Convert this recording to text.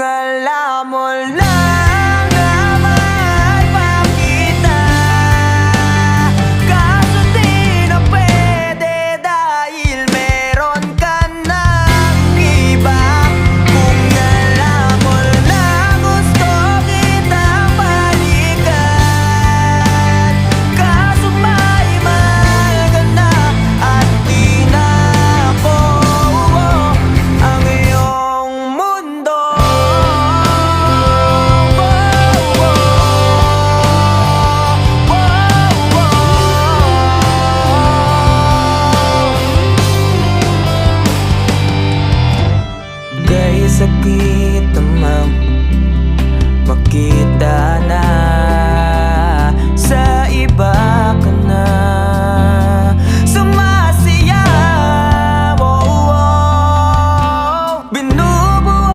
alam mo lang na mahal pa kita, kaso di na pwede dahil meron ka ng iba. Kung alam mo lang gusto kitang balikan, kaso may mahal ka na at di na ako ang iyong mundo. Kay sakit naman makita na sa iba.